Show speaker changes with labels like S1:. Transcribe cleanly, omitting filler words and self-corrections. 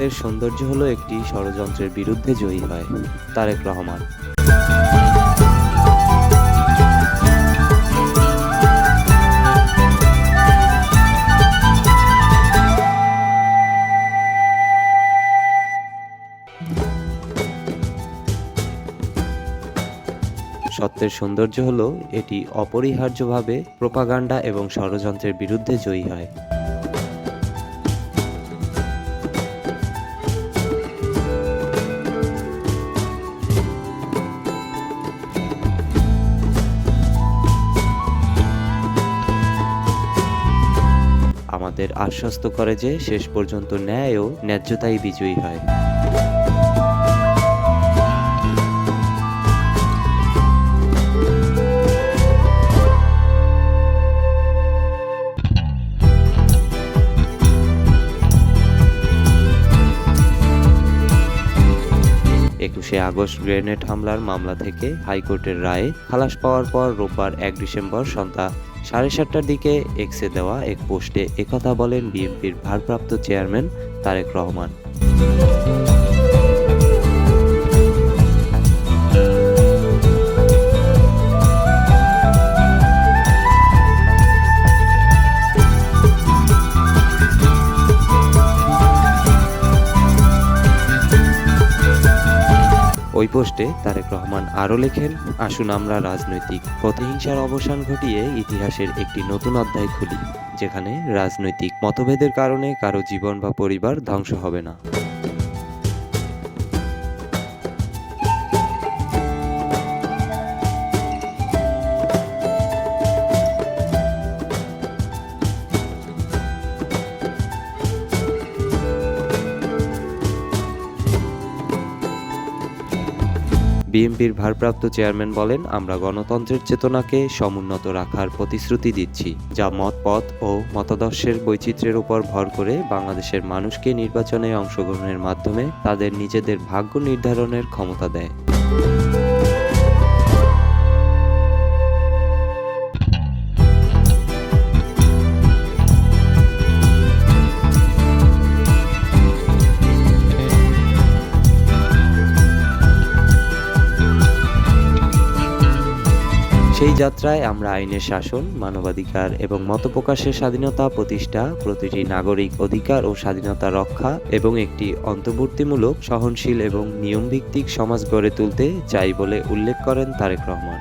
S1: সত্যের সৌন্দর্য হলো একটি ষড়যন্ত্রের বিরুদ্ধে জয়ী হয়। তারেক রহমান। সত্যের সৌন্দর্য হলো এটি অপরিহার্যভাবে প্রোপাগান্ডা এবং ষড়যন্ত্রের বিরুদ্ধে জয়ী হয়। আমাদের আশ্বস্ত করে যে শেষ পর্যন্ত ন্যায় ও ন্যায্যতাই বিজয়ী হয়। ২১শে আগস্ট গ্রেনেড হামলার মামলা থেকে হাইকোর্টের রায়ে খালাস পাওয়ার পর রোববার ১ ডিসেম্বর সন্ধ্যা ৭:৩০টার দিকে এক্সে দেওয়া এক পোস্টে একথা বলেন বিএনপির ভারপ্রাপ্ত চেয়ারম্যান তারেক রহমান। ওই পোস্টে তারেক রহমান আরও লেখেন, আসুন আমরা রাজনৈতিক প্রতিহিংসার অবসান ঘটিয়ে ইতিহাসের একটি নতুন অধ্যায় খুলি, যেখানে রাজনৈতিক মতভেদের কারণে কারো জীবন বা পরিবার ধ্বংস হবে না। বিএনপির ভারপ্রাপ্ত চেয়ারম্যান বলেন, আমরা গণতন্ত্রের চেতনাকে সমুন্নত রাখার প্রতিশ্রুতি দিচ্ছি, যা মত পথ ও মতাদর্শের বৈচিত্র্যের উপর ভর করে বাংলাদেশের মানুষকে নির্বাচনে অংশগ্রহণের মাধ্যমে তাদের নিজেদের ভাগ্য নির্ধারণের ক্ষমতা দেয়। সেই যাত্রায় আমরা আইনের শাসন, মানবাধিকার এবং মতপ্রকাশের স্বাধীনতা প্রতিষ্ঠা, প্রতিটি নাগরিক অধিকার ও স্বাধীনতা রক্ষা এবং একটি অন্তর্বর্তীমূলক, সহনশীল এবং নিয়মভিত্তিক সমাজ গড়ে তুলতে চাই বলে উল্লেখ করেন তারেক রহমান।